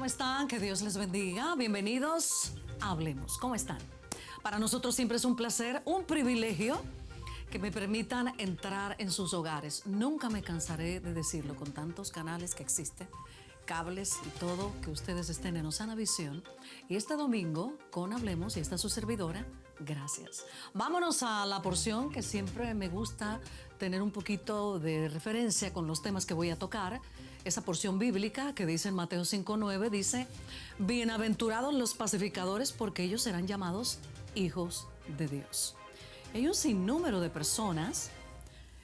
están? Que Dios les bendiga. Bienvenidos a Hablemos. ¿Cómo están? Para nosotros siempre es un placer, un privilegio que me permitan entrar en sus hogares. Nunca me cansaré de decirlo con tantos canales que existen, cables y todo, que ustedes estén en Osana Visión. Y este domingo con Hablemos, y esta su servidora, gracias. Vámonos a la porción que siempre me gusta tener un poquito de referencia con los temas que voy a tocar. Esa porción bíblica que dice en Mateo 5:9, dice: bienaventurados los pacificadores, porque ellos serán llamados hijos de Dios. Hay un sinnúmero de personas,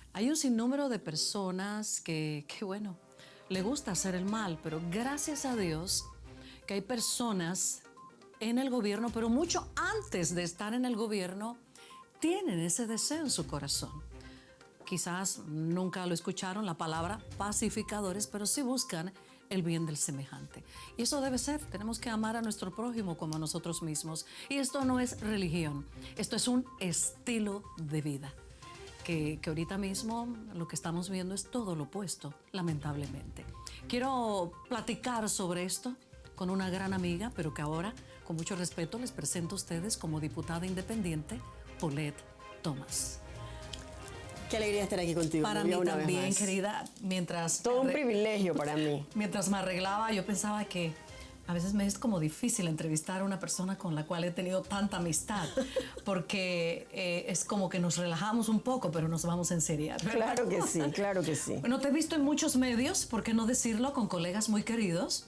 que bueno, le gusta hacer el mal, pero gracias a Dios que hay personas en el gobierno, pero mucho antes de estar en el gobierno, tienen ese deseo en su corazón. Quizás nunca lo escucharon, la palabra pacificadores, pero sí buscan el bien del semejante. Y eso debe ser, tenemos que amar a nuestro prójimo como a nosotros mismos. Y esto no es religión, esto es un estilo de vida. Que ahorita mismo lo que estamos viendo es todo lo opuesto, lamentablemente. Quiero platicar sobre esto con una gran amiga, pero que ahora, con mucho respeto, les presento a ustedes como diputada independiente, Paulette Thomas. Qué alegría estar aquí contigo. Para mí también, querida. Todo un privilegio para mí. Mientras me arreglaba, yo pensaba que a veces me es como difícil entrevistar a una persona con la cual he tenido tanta amistad, porque es como que nos relajamos un poco, pero nos vamos en serio. Claro que sí, claro que sí. Bueno, te he visto en muchos medios, ¿por qué no decirlo? Con colegas muy queridos,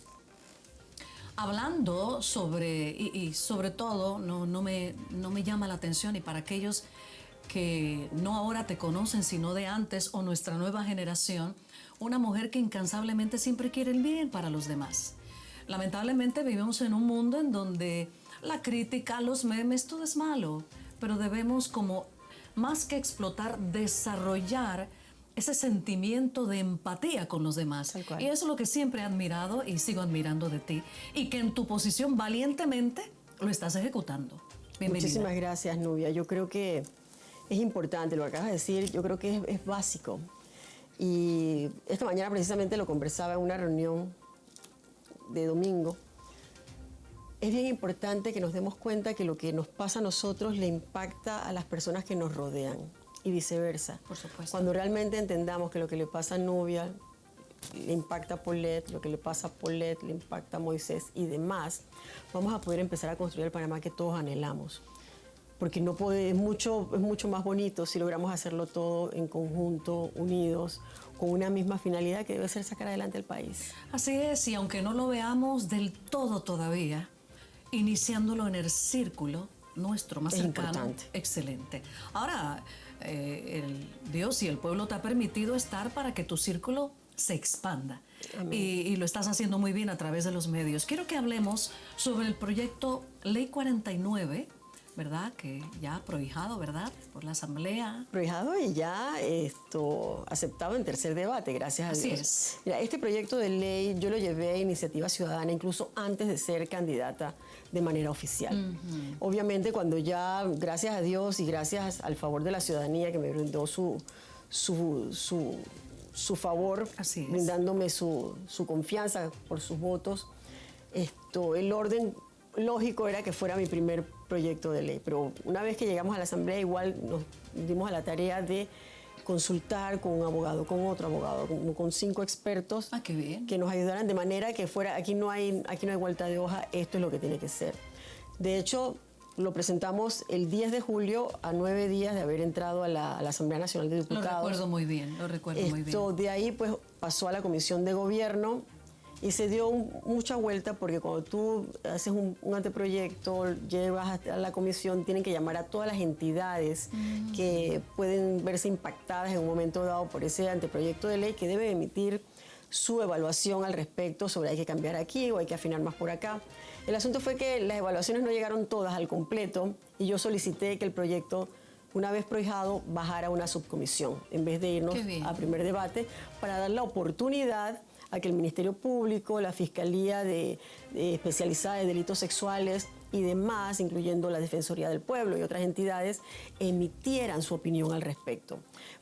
hablando sobre, y sobre todo, no me llama la atención, y para aquellos que no ahora te conocen, sino de antes, o nuestra nueva generación, una mujer que incansablemente siempre quiere el bien para los demás. Lamentablemente vivimos en un mundo en donde la crítica, los memes, todo es malo, pero debemos, como más que explotar, desarrollar ese sentimiento de empatía con los demás. Y eso es lo que siempre he admirado y sigo admirando de ti, y que en tu posición valientemente lo estás ejecutando. Bienvenida. Muchísimas gracias, Nubia. Yo creo que es importante lo que acabas de decir, yo creo que es básico. Y esta mañana precisamente lo conversaba en una reunión de domingo. Es bien importante que nos demos cuenta que lo que nos pasa a nosotros le impacta a las personas que nos rodean y viceversa. Por supuesto. Cuando realmente entendamos que lo que le pasa a Nubia le impacta a Paulette, lo que le pasa a Paulette le impacta a Moisés y demás, vamos a poder empezar a construir el Panamá que todos anhelamos. Porque es mucho más bonito si logramos hacerlo todo en conjunto, unidos, con una misma finalidad que debe ser sacar adelante el país. Así es, y aunque no lo veamos del todo todavía, iniciándolo en el círculo nuestro más cercano, importante. Excelente. Ahora, Dios y el pueblo te ha permitido estar para que tu círculo se expanda. Y lo estás haciendo muy bien a través de los medios. Quiero que hablemos sobre el proyecto Ley 49, ¿verdad? Que ya prohijado, ¿verdad? Por la Asamblea. Prohijado y ya aceptado en tercer debate, gracias a Dios. Así es. Mira, este proyecto de ley yo lo llevé a Iniciativa Ciudadana incluso antes de ser candidata de manera oficial. Obviamente cuando ya, gracias a Dios y gracias al favor de la ciudadanía que me brindó su favor, brindándome su confianza por sus votos, el orden lógico era que fuera mi primer proyecto de ley, pero una vez que llegamos a la Asamblea igual nos dimos a la tarea de consultar con un abogado, con otro abogado, con 5 expertos qué bien. Que nos ayudaran de manera que fuera, aquí no hay vuelta de hoja, esto es lo que tiene que ser. De hecho, lo presentamos el 10 de julio, a 9 días de haber entrado a la Asamblea Nacional de Diputados. Lo recuerdo muy bien, muy bien. De ahí pues pasó a la Comisión de Gobierno y se dio mucha vuelta, porque cuando tú haces un anteproyecto, llevas a la comisión, tienen que llamar a todas las entidades que pueden verse impactadas en un momento dado por ese anteproyecto de ley, que debe emitir su evaluación al respecto sobre hay que cambiar aquí o hay que afinar más por acá. El asunto fue que las evaluaciones no llegaron todas al completo y yo solicité que el proyecto, una vez prohijado, bajara a una subcomisión en vez de irnos a primer debate, para dar la oportunidad a que el Ministerio Público, la Fiscalía especializada de delitos sexuales y demás, incluyendo la Defensoría del Pueblo y otras entidades, emitieran su opinión al respecto,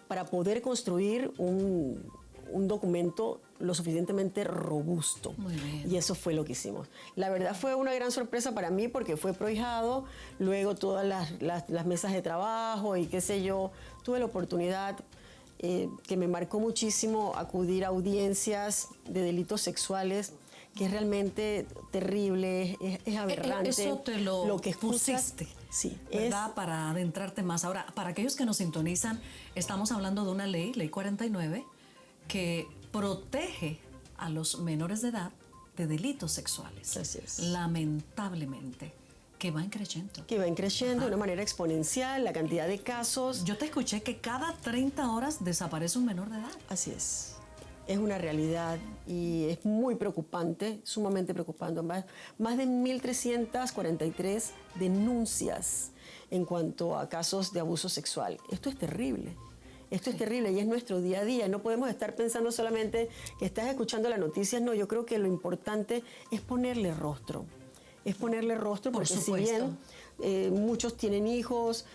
para poder construir un documento lo suficientemente robusto. Muy bien. Y eso fue lo que hicimos. La verdad fue una gran sorpresa para mí porque fue prohijado, luego todas las mesas de trabajo y qué sé yo. Tuve la oportunidad que me marcó muchísimo acudir a audiencias de delitos sexuales, que es realmente terrible, es aberrante. Eso te lo que pusiste, sí, ¿verdad? Para adentrarte más. Ahora, para aquellos que nos sintonizan, estamos hablando de una ley 49, que protege a los menores de edad de delitos sexuales. Así es. Lamentablemente, que van creciendo. Que van creciendo de una manera exponencial, la cantidad de casos. Yo te escuché que cada 30 horas desaparece un menor de edad. Así es. Es una realidad y es muy preocupante, sumamente preocupante. Más de 1.343 denuncias en cuanto a casos de abuso sexual. Esto es terrible. Esto es terrible y es nuestro día a día. No podemos estar pensando solamente que estás escuchando las noticias. No, yo creo que lo importante es ponerle rostro. Es ponerle rostro porque si bien muchos tienen hijos,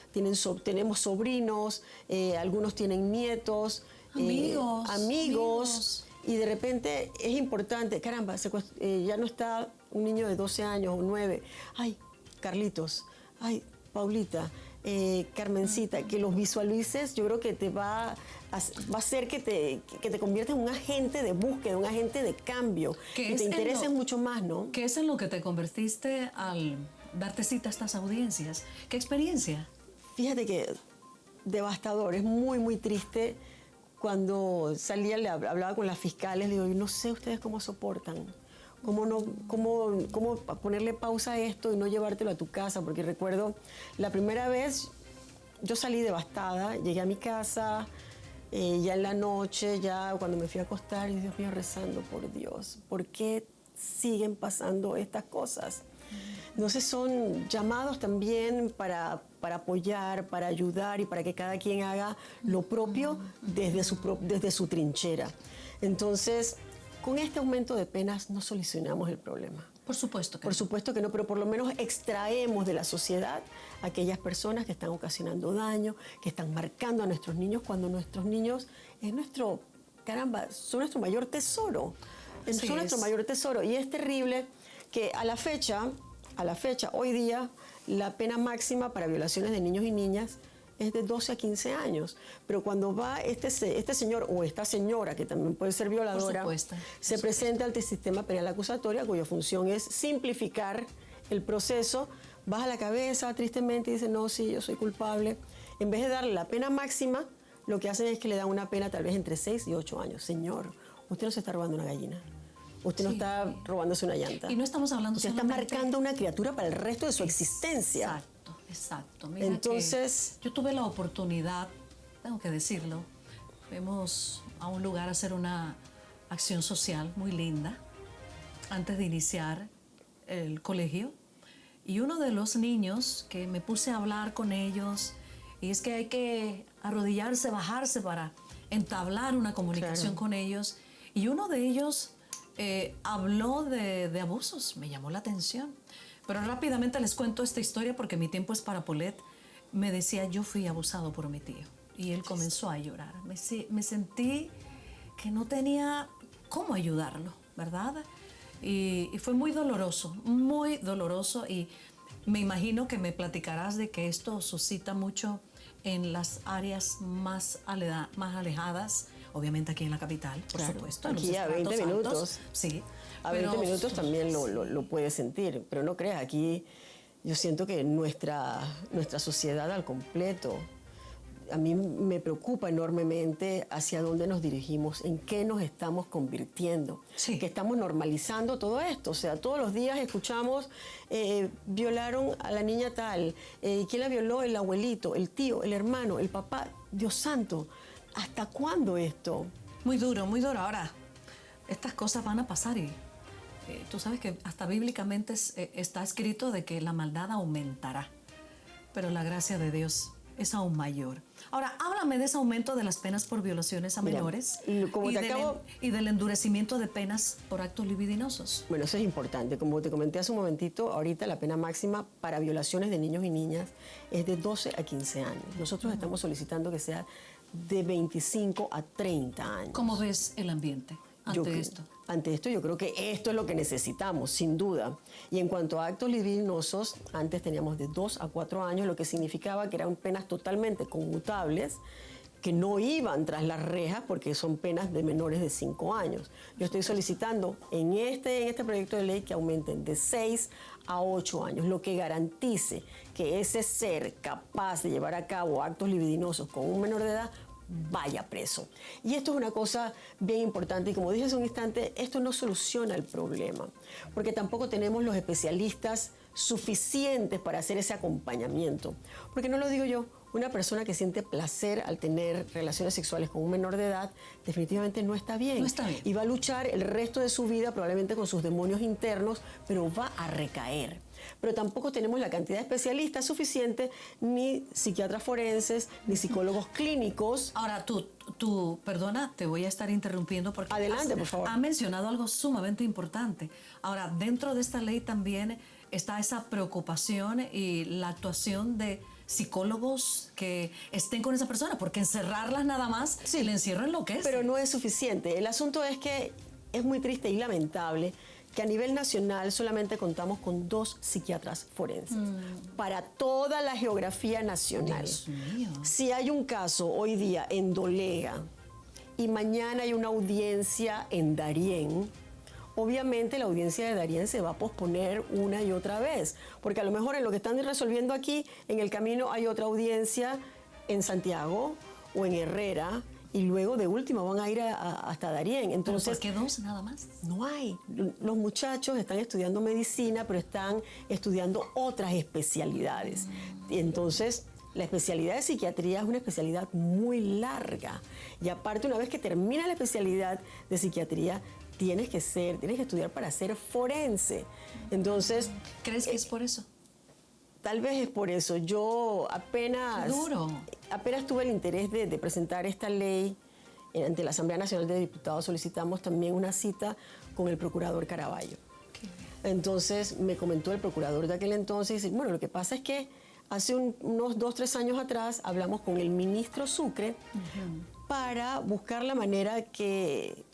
tenemos sobrinos, algunos tienen nietos, amigos, y de repente es importante, caramba, ya no está un niño de 12 años o 9, ay, Carlitos, ay, Paulita, Carmencita, que los visualices, yo creo que te va a hacer que te conviertas en un agente de búsqueda, un agente de cambio, y te intereses mucho más, ¿no? ¿Qué es en lo que te convertiste al darte cita a estas audiencias? ¿Qué experiencia? Fíjate que devastador, es muy, muy triste. Cuando salía, hablaba con las fiscales, le digo, no sé ustedes cómo soportan, cómo ponerle pausa a esto y no llevártelo a tu casa, porque recuerdo la primera vez yo salí devastada, llegué a mi casa, ya en la noche, ya cuando me fui a acostar, y Dios mío, rezando por Dios, ¿por qué siguen pasando estas cosas? Entonces son llamados también para apoyar, para ayudar y para que cada quien haga lo propio desde su trinchera. Entonces, con este aumento de penas no solucionamos el problema. Por supuesto que Por supuesto que no, pero por lo menos extraemos de la sociedad a aquellas personas que están ocasionando daño, que están marcando a nuestros niños, cuando nuestros niños son nuestro mayor tesoro. Son nuestro mayor tesoro. Y es terrible que a la fecha, hoy día, la pena máxima para violaciones de niños y niñas es de 12 a 15 años. Pero cuando va este señor o esta señora, que también puede ser violadora, se presenta ante el sistema penal acusatorio, cuya función es simplificar el proceso, baja la cabeza tristemente y dice, no, sí, yo soy culpable. En vez de darle la pena máxima, lo que hacen es que le dan una pena tal vez entre 6 y 8 años. Señor, usted no se está robando una gallina. Usted no está robándose una llanta. Y no estamos hablando Usted está marcando una criatura para el resto de su existencia. Exacto. Mira, entonces, yo tuve la oportunidad, tengo que decirlo, fuimos a un lugar a hacer una acción social muy linda antes de iniciar el colegio. Y uno de los niños que me puse a hablar con ellos, y es que hay que arrodillarse, bajarse para entablar una comunicación con ellos. Y uno de ellos habló de abusos, me llamó la atención. Pero rápidamente les cuento esta historia porque mi tiempo es para Paulette. Me decía, yo fui abusado por mi tío. Y él comenzó a llorar. Me sentí que no tenía cómo ayudarlo, ¿verdad? Y fue muy doloroso, y me imagino que me platicarás de que esto suscita mucho en las áreas más alejadas, obviamente aquí en la capital, por supuesto. Aquí a 20 minutos. Sí. A 20 minutos también lo puedes sentir, pero no creas, aquí yo siento que nuestra sociedad al completo, a mí me preocupa enormemente hacia dónde nos dirigimos, en qué nos estamos convirtiendo, que estamos normalizando todo esto. O sea, todos los días escuchamos, violaron a la niña tal, ¿quién la violó? El abuelito, el tío, el hermano, el papá. Dios santo, ¿hasta cuándo esto? Muy duro, muy duro. Ahora, estas cosas van a pasar y tú sabes que hasta bíblicamente está escrito de que la maldad aumentará, pero la gracia de Dios es aún mayor. Ahora, háblame de ese aumento de las penas por violaciones a menores y del endurecimiento de penas por actos libidinosos. Bueno, eso es importante. Como te comenté hace un momentito, ahorita la pena máxima para violaciones de niños y niñas es de 12 a 15 años. Nosotros estamos solicitando que sea de 25 a 30 años. ¿Cómo ves el ambiente ante esto? Ante esto yo creo que esto es lo que necesitamos, sin duda. Y en cuanto a actos libidinosos, antes teníamos de 2 a 4 años, lo que significaba que eran penas totalmente conmutables, que no iban tras las rejas porque son penas de menores de 5 años. Yo estoy solicitando en este proyecto de ley que aumenten de 6 a 8 años, lo que garantice que ese ser capaz de llevar a cabo actos libidinosos con un menor de edad vaya preso. Y esto es una cosa bien importante y como dije hace un instante, esto no soluciona el problema, porque tampoco tenemos los especialistas suficientes para hacer ese acompañamiento. Porque no lo digo yo, una persona que siente placer al tener relaciones sexuales con un menor de edad definitivamente no está bien. No está bien. Y va a luchar el resto de su vida probablemente con sus demonios internos, pero va a recaer. Pero tampoco tenemos la cantidad de especialistas suficiente, ni psiquiatras forenses, ni psicólogos clínicos. Ahora, tú, perdona, te voy a estar interrumpiendo porque Adelante, por favor. Ha mencionado algo sumamente importante. Ahora, dentro de esta ley también está esa preocupación y la actuación de psicólogos que estén con esa persona, porque encerrarlas nada más, Sí, el encierro enloquece. pero no es suficiente. El asunto es que es muy triste y lamentable que a nivel nacional solamente contamos con 2 psiquiatras forenses para toda la geografía nacional. Dios mío. Si hay un caso hoy día en Dolega y mañana hay una audiencia en Darién, obviamente la audiencia de Darién se va a posponer una y otra vez, porque a lo mejor en lo que están resolviendo aquí, en el camino hay otra audiencia en Santiago o en Herrera, y luego de última van a ir hasta Darién. Entonces, ¿Por qué 2 nada más? no hay. Los muchachos están estudiando medicina, pero están estudiando otras especialidades. Y entonces, la especialidad de psiquiatría es una especialidad muy larga. Y aparte, una vez que termina la especialidad de psiquiatría, tienes que estudiar para ser forense. Entonces, ¿Crees que es por eso? tal vez es por eso. Yo Qué duro. apenas tuve el interés de presentar esta ley ante la Asamblea Nacional de Diputados. Solicitamos también una cita con el procurador Caraballo. Entonces me comentó el procurador de aquel entonces, y dice, bueno, lo que pasa es que hace unos 2 o 3 años atrás hablamos con el ministro Sucre para buscar la manera que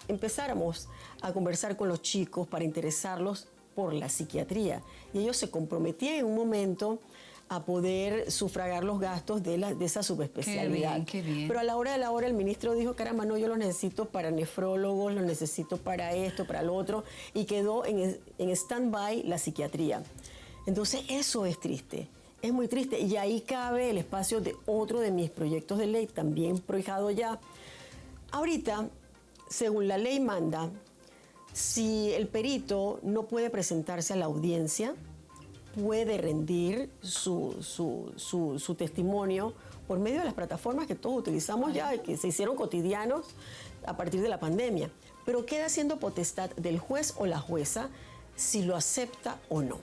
empezáramos a conversar con los chicos para interesarlos por la psiquiatría. Y ellos se comprometían en un momento a poder sufragar los gastos de esa subespecialidad. Qué bien. Pero a la hora de la hora el ministro dijo, caramba, no, yo los necesito para nefrólogos, los necesito para esto, para lo otro, y quedó en stand-by la psiquiatría. Entonces eso es triste, es muy triste, y ahí cabe el espacio de otro de mis proyectos de ley, también prohijado ya. Ahorita, según la ley manda, si el perito no puede presentarse a la audiencia, puede rendir su testimonio por medio de las plataformas que todos utilizamos ya, que se hicieron cotidianos a partir de la pandemia. Pero queda siendo potestad del juez o la jueza si lo acepta o no.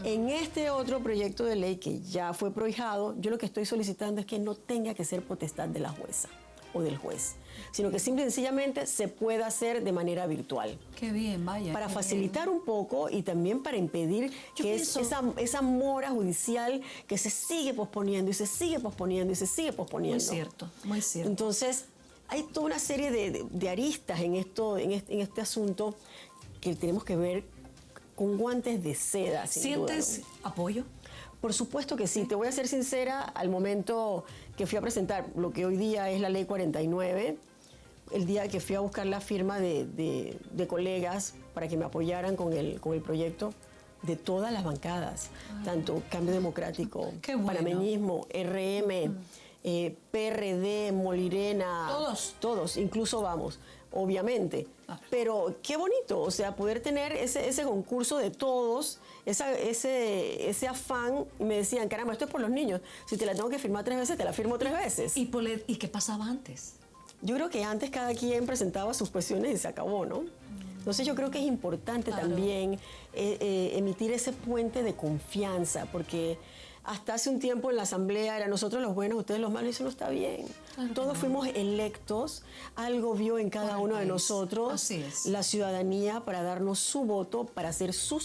En este otro proyecto de ley que ya fue prohijado, yo lo que estoy solicitando es que no tenga que ser potestad de la jueza o del juez, sino que simple y sencillamente se pueda hacer de manera virtual. Qué bien, vaya. Para qué facilitar un poco y también para impedir que esa mora judicial que se sigue posponiendo y se sigue posponiendo y se sigue posponiendo. Muy cierto, muy cierto. Entonces, hay toda una serie de aristas en este asunto que tenemos que ver con guantes de seda. ¿Sientes apoyo? Por supuesto que sí. Te voy a ser sincera, al momento que fui a presentar lo que hoy día es la Ley 49, el día que fui a buscar la firma de colegas para que me apoyaran con el proyecto, de todas las bancadas, tanto Cambio Democrático, Qué bueno. Panameñismo, RM, PRD, Molirena, todos, incluso Vamos, obviamente. Pero qué bonito, o sea, poder tener ese concurso de todos, ese afán, y me decían, caramba, esto es por los niños, si te la tengo que firmar 3 veces, te la firmo 3 veces. ¿Y qué pasaba antes? Yo creo que antes cada quien presentaba sus cuestiones y se acabó, ¿no? Entonces yo creo que es importante también emitir ese puente de confianza, porque hasta hace un tiempo en la asamblea era nosotros los buenos, ustedes los malos, y eso no está bien. Todos fuimos electos, algo vio en cada uno de nosotros la ciudadanía para darnos su voto, para hacer su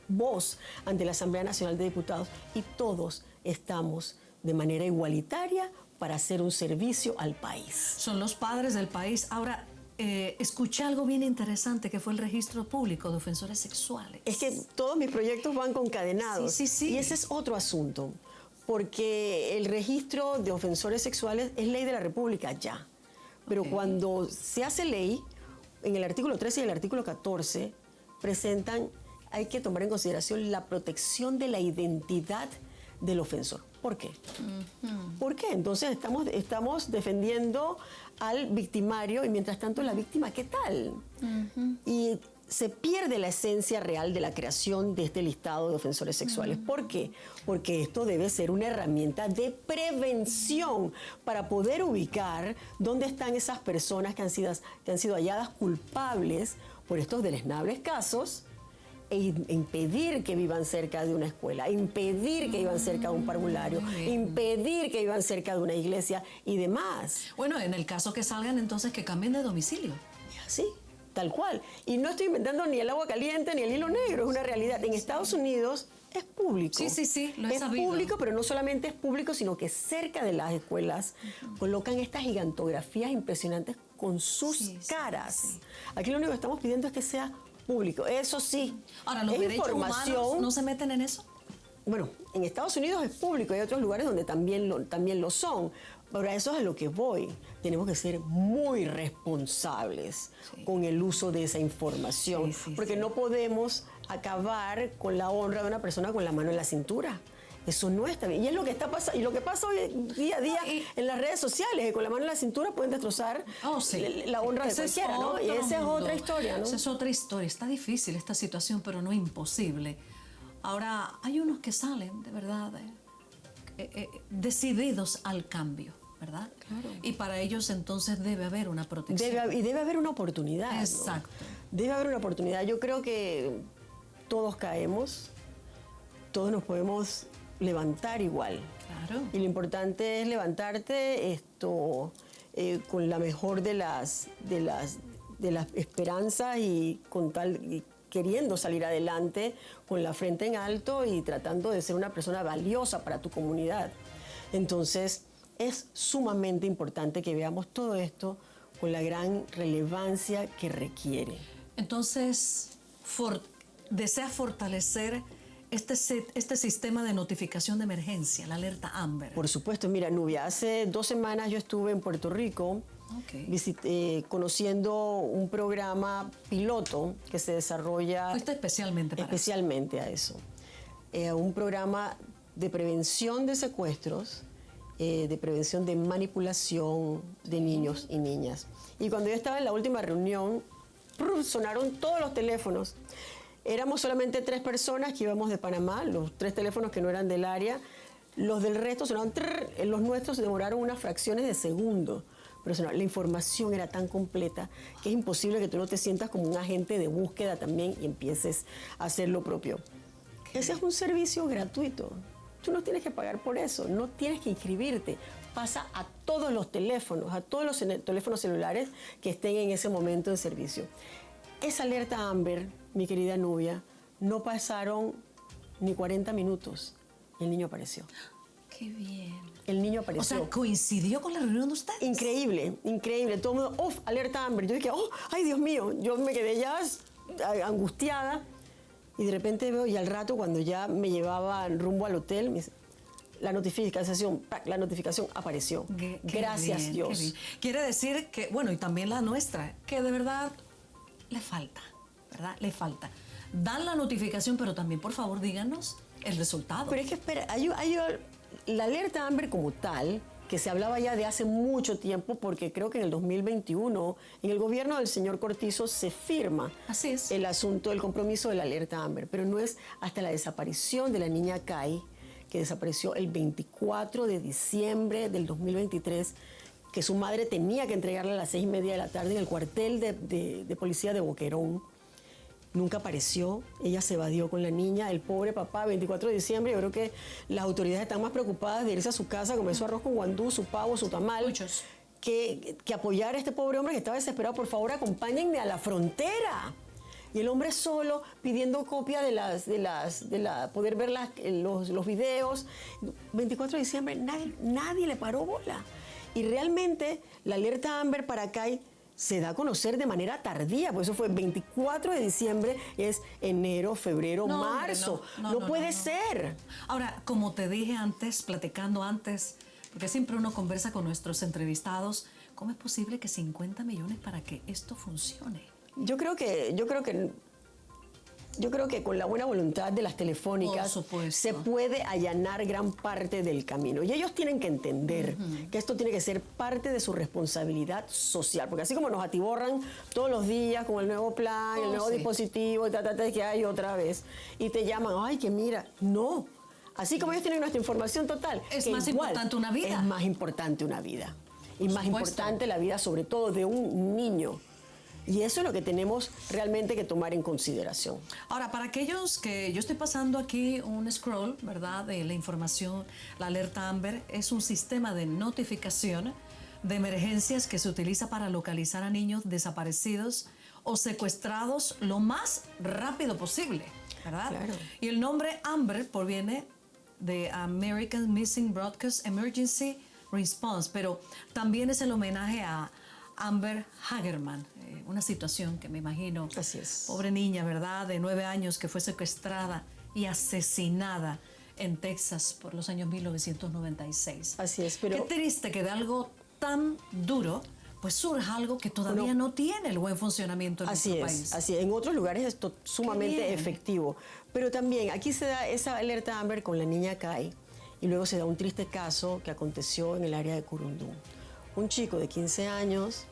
voz ante la Asamblea Nacional de Diputados, y todos estamos de manera igualitaria para hacer un servicio al país. Son los padres del país. Ahora, escuché algo bien interesante que fue el registro público de ofensores sexuales. Es que todos mis proyectos van concadenados. Sí, sí, sí. Y ese es otro asunto, porque el registro de ofensores sexuales es ley de la República ya. Pero cuando se hace ley, en el artículo 13 y el artículo 14 hay que tomar en consideración la protección de la identidad del ofensor. ¿Por qué? ¿Por qué? Entonces estamos defendiendo al victimario y mientras tanto la víctima, ¿qué tal? Y se pierde la esencia real de la creación de este listado de ofensores sexuales. ¿Por qué? Porque esto debe ser una herramienta de prevención para poder ubicar dónde están esas personas que han sido halladas culpables por estos deleznables casos e impedir que vivan cerca de una escuela, impedir que vivan cerca de un parvulario, impedir que vivan cerca de una iglesia y demás. Bueno, en el caso que salgan, entonces que cambien de domicilio. Sí, tal cual. Y no estoy inventando ni el agua caliente ni el hilo negro, es una realidad. En Estados Unidos es público. Sí, lo he sabido. Es público, pero no solamente es público, sino que cerca de las escuelas colocan estas gigantografías impresionantes con sus caras. Aquí lo único que estamos pidiendo es que sea público. Eso sí. Ahora, ¿los derechos humanos no se meten en eso? Bueno, en Estados Unidos es público, hay otros lugares donde también lo son. Pero a eso es a lo que voy. Tenemos que ser muy responsables con el uso de esa información, porque no podemos acabar con la honra de una persona con la mano en la cintura. Eso no está bien. Y es lo que está pasando, y lo que pasa hoy día a día en las redes sociales, que con la mano en la cintura pueden destrozar la honra de cualquiera, ¿no? Y esa es otra historia, ¿no? Esa es otra historia. Está difícil esta situación, pero no imposible. Ahora, hay unos que salen, de verdad, decididos al cambio, ¿verdad? Claro. Y para ellos entonces debe haber una protección. Debe haber una oportunidad. Exacto. ¿No? Debe haber una oportunidad. Yo creo que todos caemos, todos nos podemos levantar igual. Claro. Y lo importante es levantarte con la mejor de las esperanzas y queriendo salir adelante con la frente en alto y tratando de ser una persona valiosa para tu comunidad. Entonces, es sumamente importante que veamos todo esto con la gran relevancia que requiere. Entonces, desea fortalecer este sistema de notificación de emergencia, la alerta Amber. Por supuesto, mira, Nubia, hace 2 semanas yo estuve en Puerto Rico conociendo un programa piloto que se desarrolla... Fuiste especialmente para especialmente a eso. Un programa de prevención de secuestros, de prevención de manipulación de niños y niñas. Y cuando yo estaba en la última reunión, sonaron todos los teléfonos. Éramos solamente 3 personas que íbamos de Panamá, los 3 teléfonos que no eran del área. Los del resto sonaron, los nuestros se demoraron unas fracciones de segundo. Pero la información era tan completa que es imposible que tú no te sientas como un agente de búsqueda también y empieces a hacer lo propio. Ese es un servicio gratuito. Tú no tienes que pagar por eso, no tienes que inscribirte. Pasa a todos los teléfonos, a todos los teléfonos celulares que estén en ese momento en servicio. Esa alerta Amber, mi querida Nubia, no pasaron ni 40 minutos y el niño apareció. ¡Qué bien! El niño apareció. O sea, ¿coincidió con la reunión de ustedes? Increíble, increíble. Todo el mundo, alerta Amber. Yo dije, ay, Dios mío. Yo me quedé ya angustiada y de repente veo, y al rato cuando ya me llevaban rumbo al hotel, la notificación apareció. Gracias, Dios. Quiere decir que, bueno, y también la nuestra, que de verdad le falta, ¿verdad? Le falta. Dan la notificación, pero también, por favor, díganos el resultado. Pero es que, espera, la alerta Amber como tal, que se hablaba ya de hace mucho tiempo, porque creo que en el 2021, en el gobierno del señor Cortizo, se firma el asunto, el compromiso de la alerta Amber, pero no es hasta la desaparición de la niña Kai, que desapareció el 24 de diciembre del 2023, que su madre tenía que entregarla a las 6:30 de la tarde en el cuartel de policía de Boquerón. Nunca apareció, ella se evadió con la niña, el pobre papá, 24 de diciembre, yo creo que las autoridades están más preocupadas de irse a su casa, comer su arroz con guandú, su pavo, su tamal, Muchos. que apoyar a este pobre hombre que estaba desesperado. Por favor, acompáñenme a la frontera. Y el hombre solo pidiendo copia poder ver los videos. 24 de diciembre, nadie le paró bola. Y realmente la alerta Amber para Kai se da a conocer de manera tardía, por eso fue el 24 de diciembre, es enero, febrero, No, hombre, marzo. no, No no, puede no, no. ser. Ahora, como te dije antes, platicando antes, porque siempre uno conversa con nuestros entrevistados, ¿cómo es posible que 50 millones para que esto funcione? Yo creo que con la buena voluntad de las telefónicas Por supuesto. se puede allanar gran parte del camino. Y ellos tienen que entender que esto tiene que ser parte de su responsabilidad social. Porque así como nos atiborran todos los días con el nuevo plan, el nuevo sí. dispositivo, que hay otra vez, y te llaman, ay, que mira, no. Así como ellos tienen nuestra información total. Es que más igual importante una vida. Es más importante una vida. Y más supuesto. importante la vida, sobre todo, de un niño. Y eso es lo que tenemos realmente que tomar en consideración. Ahora, para aquellos que yo estoy pasando aquí un scroll, ¿verdad? De la información, la alerta Amber es un sistema de notificación de emergencias que se utiliza para localizar a niños desaparecidos o secuestrados lo más rápido posible, ¿verdad? Claro. Y el nombre Amber proviene de American Missing Broadcast Emergency Response, pero también es el homenaje a Amber Hagerman, una situación que me imagino, Así es. pobre niña, ¿verdad?, de 9 años que fue secuestrada y asesinada en Texas por los años 1996. Así es, pero... Qué triste que de algo tan duro, pues surja algo que todavía no tiene el buen funcionamiento en nuestro país. Así es. En otros lugares es sumamente efectivo. Pero también aquí se da esa alerta Amber con la niña Kai y luego se da un triste caso que aconteció en el área de Curundú. Un chico de 15 años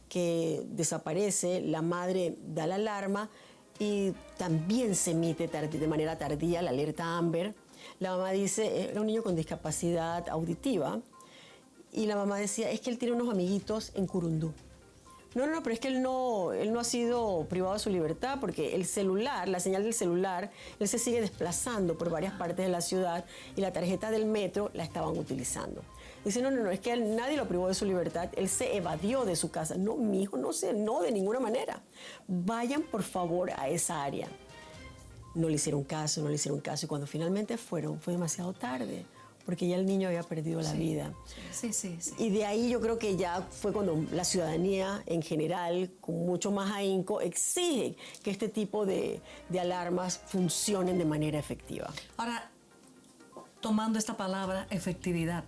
que desaparece, la madre da la alarma y también se emite de manera tardía la alerta Amber. La mamá dice, era un niño con discapacidad auditiva, y la mamá decía, es que él tiene unos amiguitos en Curundú. No, pero es que él no ha sido privado de su libertad porque el celular, la señal del celular, él se sigue desplazando por varias partes de la ciudad y la tarjeta del metro la estaban utilizando. Dice, no, es que nadie lo privó de su libertad, él se evadió de su casa. No, mi hijo, no, de ninguna manera. Vayan, por favor, a esa área. No le hicieron caso, y cuando finalmente fueron, fue demasiado tarde, porque ya el niño había perdido la vida. Sí. Y de ahí yo creo que ya fue cuando la ciudadanía en general, con mucho más ahínco, exige que este tipo de alarmas funcionen de manera efectiva. Ahora, tomando esta palabra, efectividad,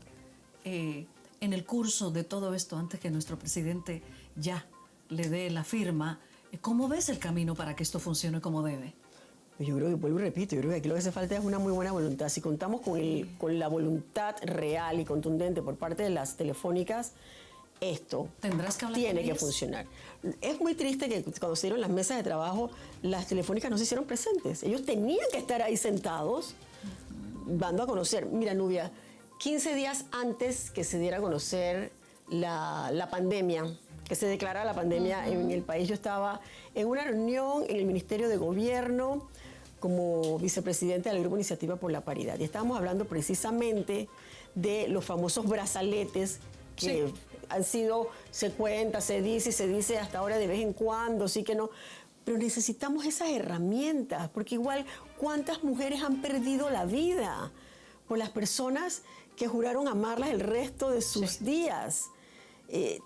en el curso de todo esto, antes que nuestro presidente ya le dé la firma, ¿cómo ves el camino para que esto funcione como debe? Yo creo que, vuelvo y repito, yo creo que aquí lo que hace falta es una muy buena voluntad. Si contamos con la voluntad real y contundente por parte de las telefónicas, esto ¿Tendrás que hablar tiene con que ellos? funcionar. Es muy triste que cuando se dieron las mesas de trabajo, las telefónicas no se hicieron presentes. Ellos tenían que estar ahí sentados, dando a conocer. Mira, Nubia, 15 días antes que se diera a conocer la pandemia, que se declarara la pandemia en el país, yo estaba en una reunión en el Ministerio de Gobierno como vicepresidente del Grupo Iniciativa por la Paridad. Y estábamos hablando precisamente de los famosos brazaletes que han sido, se cuenta, se dice hasta ahora de vez en cuando, sí que no. Pero necesitamos esas herramientas, porque igual, ¿cuántas mujeres han perdido la vida por las personas que juraron amarlas el resto de sus días?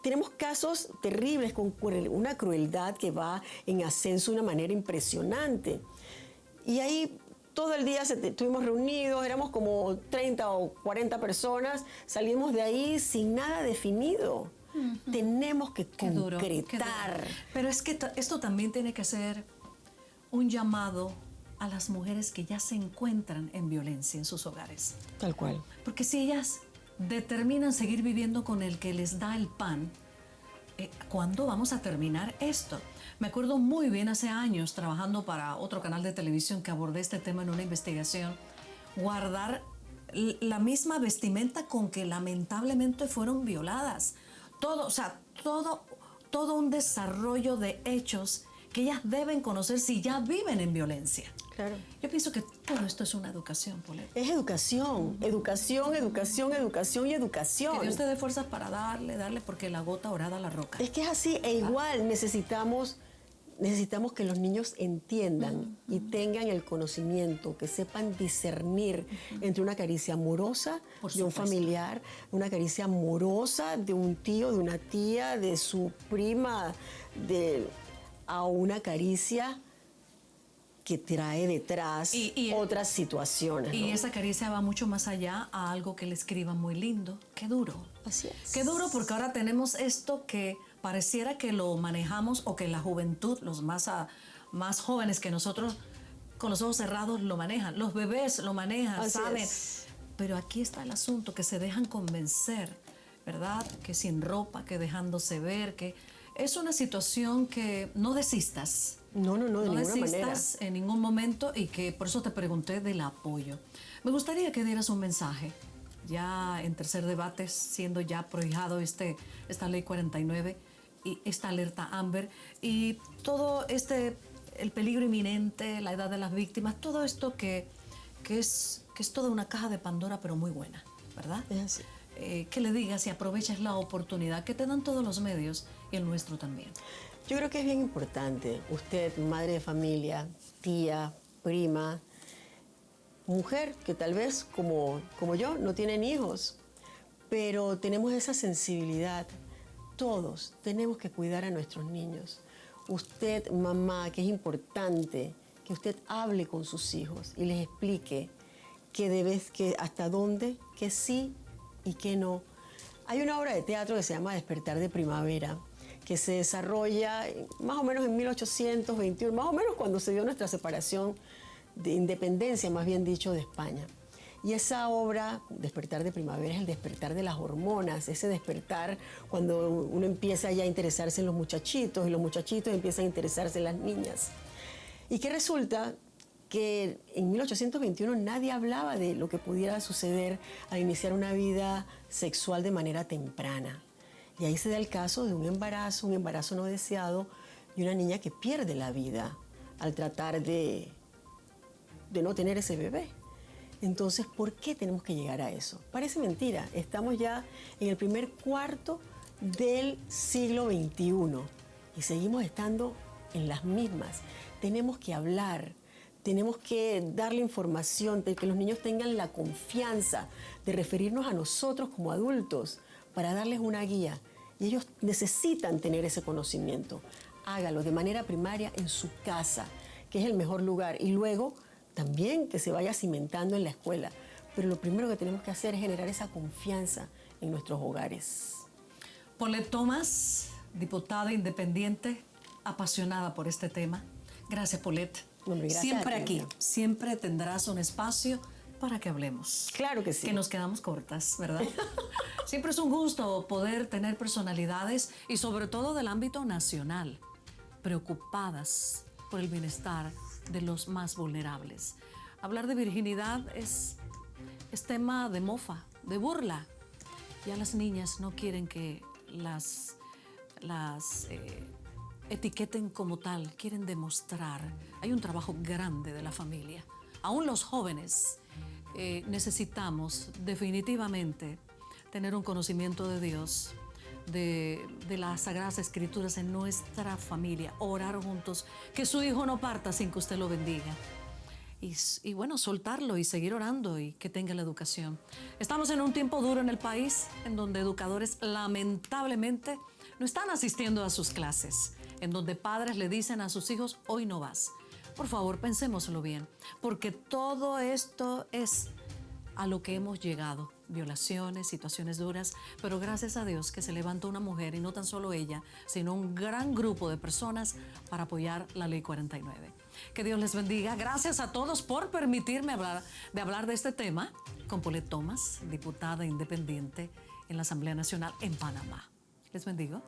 Tenemos casos terribles con una crueldad que va en ascenso de una manera impresionante. Y ahí todo el día estuvimos reunidos, éramos como 30 o 40 personas, salimos de ahí sin nada definido. Tenemos que concretar. Qué duro. Pero es que esto también tiene que ser un llamado a las mujeres que ya se encuentran en violencia en sus hogares. Tal cual. Porque si ellas determinan seguir viviendo con el que les da el pan, ¿cuándo vamos a terminar esto? Me acuerdo muy bien hace años, trabajando para otro canal de televisión que abordé este tema en una investigación, guardar la misma vestimenta con que lamentablemente fueron violadas. Todo un desarrollo de hechos que ellas deben conocer si ya viven en violencia. Claro. Yo pienso que todo esto es una educación, Paulette. Es educación, educación y educación. Que Dios te dé fuerzas para darle, porque la gota orada la roca. Es que es así, e igual necesitamos necesitamos que los niños entiendan y tengan el conocimiento, que sepan discernir entre una caricia amorosa de un familiar, una caricia amorosa de un tío, de una tía, de su prima, a una caricia que trae detrás otras situaciones. Y ¿no? esa caricia va mucho más allá a algo que le escriba muy lindo. Qué duro. Así es. Qué duro, porque ahora tenemos esto que pareciera que lo manejamos, o que la juventud, los más jóvenes que nosotros, con los ojos cerrados lo manejan. Los bebés lo manejan, Así saben. es. Pero aquí está el asunto, que se dejan convencer, ¿verdad? Que sin ropa, que dejándose ver, que es una situación que no desistas. No, de ninguna desistas manera. en ningún momento, y que por eso te pregunté del apoyo. Me gustaría que dieras un mensaje, ya en tercer debate, siendo ya prohijado esta ley 49 y esta alerta Amber, y todo el peligro inminente, la edad de las víctimas, todo esto que es toda una caja de Pandora, pero muy buena, ¿verdad? Es así. Que le digas y aproveches la oportunidad que te dan todos los medios, y el nuestro también. Yo creo que es bien importante, usted, madre de familia, tía, prima, mujer, que tal vez como yo no tienen hijos, pero tenemos esa sensibilidad. Todos tenemos que cuidar a nuestros niños. Usted, mamá, que es importante que usted hable con sus hijos y les explique que hasta dónde, que sí y que no. Hay una obra de teatro que se llama Despertar de Primavera, que se desarrolla más o menos en 1821, más o menos cuando se dio nuestra separación de independencia, más bien dicho, de España. Y esa obra, Despertar de Primavera, es el despertar de las hormonas, ese despertar cuando uno empieza ya a interesarse en los muchachitos, y los muchachitos empiezan a interesarse en las niñas. Y que resulta que en 1821 nadie hablaba de lo que pudiera suceder al iniciar una vida sexual de manera temprana. Y ahí se da el caso de un embarazo no deseado, y una niña que pierde la vida al tratar de no tener ese bebé. Entonces, ¿por qué tenemos que llegar a eso? Parece mentira, estamos ya en el primer cuarto del siglo XXI y seguimos estando en las mismas. Tenemos que hablar, tenemos que darle información, de que los niños tengan la confianza de referirnos a nosotros como adultos para darles una guía. Y ellos necesitan tener ese conocimiento. Hágalo de manera primaria en su casa, que es el mejor lugar. Y luego también que se vaya cimentando en la escuela. Pero lo primero que tenemos que hacer es generar esa confianza en nuestros hogares. Paulette Thomas, diputada independiente, apasionada por este tema. Gracias, Paulette. Hombre, gracias siempre a ti, aquí, Miriam. siempre tendrás un espacio para que hablemos. Claro que sí. Que nos quedamos cortas, ¿verdad? Siempre es un gusto poder tener personalidades, y sobre todo del ámbito nacional, preocupadas por el bienestar de los más vulnerables. Hablar de virginidad es tema de mofa, de burla. Ya las niñas no quieren que las etiqueten como tal, quieren demostrar. Hay un trabajo grande de la familia. Aún los jóvenes necesitamos definitivamente tener un conocimiento de Dios, de las Sagradas Escrituras en nuestra familia, orar juntos, que su hijo no parta sin que usted lo bendiga. Y bueno, soltarlo y seguir orando, y que tenga la educación. Estamos en un tiempo duro en el país, en donde educadores lamentablemente no están asistiendo a sus clases, en donde padres le dicen a sus hijos, hoy no vas. Por favor, pensémoslo bien, porque todo esto es a lo que hemos llegado. Violaciones, situaciones duras, pero gracias a Dios que se levantó una mujer, y no tan solo ella, sino un gran grupo de personas para apoyar la Ley 49. Que Dios les bendiga. Gracias a todos por permitirme hablar de este tema con Paulette Thomas, diputada independiente en la Asamblea Nacional en Panamá. Les bendigo.